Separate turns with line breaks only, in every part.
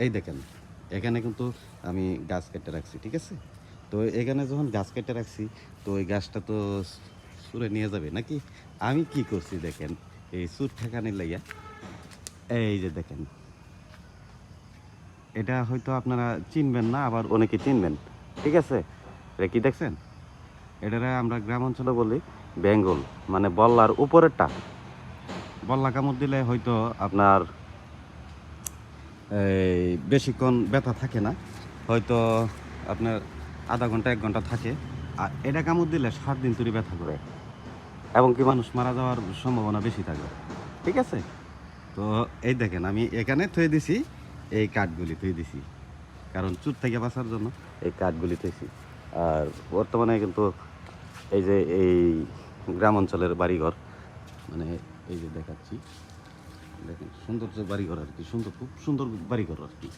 এই দেখেন এখানে কিন্তু আমি গাছ কেটে রাখছি, ঠিক আছে? তো এখানে যখন গাছ কেটে রাখছি, তো ওই গাছটা তো সুরে নিয়ে যাবে নাকি? আমি কি করছি দেখেন, এই সুর ঠেকানির লাইয়া এই যে দেখেন, এটা হয়তো আপনারা চিনবেন না, আবার অনেকে চিনবেন, ঠিক আছে? এটা কি দেখছেন? এটারে আমরা গ্রাম অঞ্চলে বলি বেঙ্গল, মানে বল্লার উপরেরটা। বল্লা কামড় দিলে হয়তো আপনার এই বেশিক্ষণ ব্যথা থাকে না, হয়তো আপনার আধা ঘন্টা 1 ঘন্টা থাকে। আর এটা কামড় দিলে 7 দিন ধরে ব্যথা করে, এবং কি মানুষ মারা যাওয়ার সম্ভাবনা বেশি থাকে, ঠিক আছে? তো এই দেখেন আমি এখানে থুয়ে দিছি, এই কাঠগুলি থুয়ে দিছি, কারণ চুট থেকে বাঁচার জন্য এই কাঠগুলি থুয়েছি। আর বর্তমানে কিন্তু এই যে এই গ্রাম অঞ্চলের বাড়িঘর, মানে এই যে দেখাচ্ছি, দেখেন সৌন্দর্য বাড়িঘর আর কি, সুন্দর, খুব সুন্দর বাড়িঘর আর কি।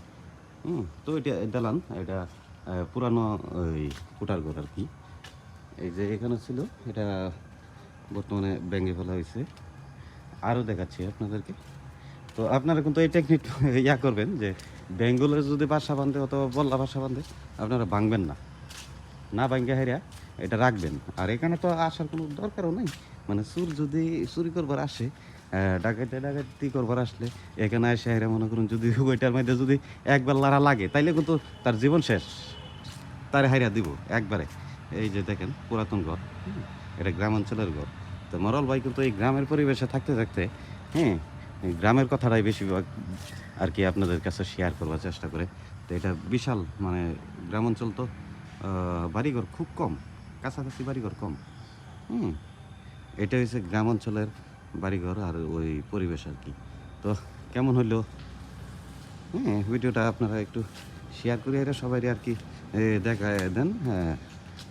তো এটা দালান, এটা পুরানো ওই কোটার ঘর আর কি। এই যে এখানে ছিল, এটা বর্তমানে ভেঙে ফেলা হয়েছে। আরও দেখাচ্ছি আপনাদেরকে। তো আপনারা কিন্তু এই টেকনিক ইয়া করবেন যে বেঙ্গলের যদি বাসা বাঁধে অথবা বল্লা বাসা বাঁধে, আপনারা ভাঙবেন না, না ভাঙ্গে হেরা এটা রাখবেন। আর এখানে তো আসার কোনো দরকারও নেই, মানে চুর যদি চুরি করবার আসে, ডাকাতি করবার আসলে এখানে এসে হেরা মনে করুন যদি ওইটার মধ্যে যদি একবার লাড়া লাগে, তাইলে কিন্তু তার জীবন শেষ, তারে হাইরা দিব একবারে। এই যে দেখেন পুরাতন ঘর, এটা গ্রাম অঞ্চলের ঘর। তো মরল ভাই কিন্তু এই গ্রামের পরিবেশে থাকতে থাকতে, হ্যাঁ, এই গ্রামের কথাটাই বেশিরভাগ আর কি আপনাদের কাছে শেয়ার করবার চেষ্টা করে। তো এটা বিশাল, মানে গ্রাম অঞ্চল তো বাড়িঘর খুব কম, কাছাকাছি বাড়িঘর কম। হুম এটা হচ্ছে গ্রাম অঞ্চলের বাড়িঘর আর ওই পরিবেশ আর কি। তো কেমন হইলো, হ্যাঁ, ভিডিওটা আপনারা একটু শেয়ার করে এটা সবাই আর কি দেখায় দেন, হ্যাঁ।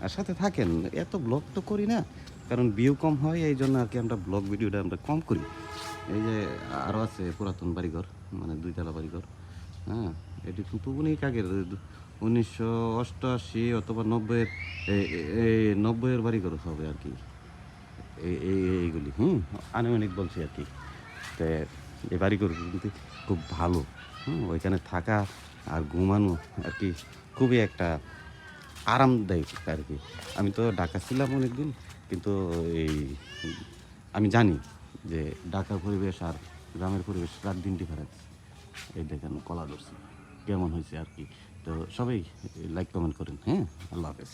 আর সাথে থাকেন, এত ব্লগ তো করি না, কারণ ভিউ কম হয়, এই জন্য আর কি আমরা ব্লগ ভিডিওটা আমরা কম করি। এই যে আরও আছে পুরাতন বাড়িঘর, মানে 2 তলা বাড়িঘর, হ্যাঁ। এটি কিন্তু অনেক আগের, 1988 অথবা 90-এর, এই 90-এর বাড়িঘর হবে আর কি, এইগুলি, আনুমানিক বলছি আর কি। তো এই বাড়িঘর কিন্তু খুব ভালো, ওইখানে থাকা আর ঘুমানো আর কি খুবই একটা আরামদায়ক আর কি। আমি তো ঢাকা ছিলাম অনেকদিন, কিন্তু এই আমি জানি যে ঢাকার পরিবেশ আর গ্রামের পরিবেশ রাত দিন ডিফারেন্স। এই দেখেন কলা ধরছি কেমন হয়েছে আর কি। তো সবাই লাইক কমেন্ট করেন, হ্যাঁ। আল্লাহ হাফেজ।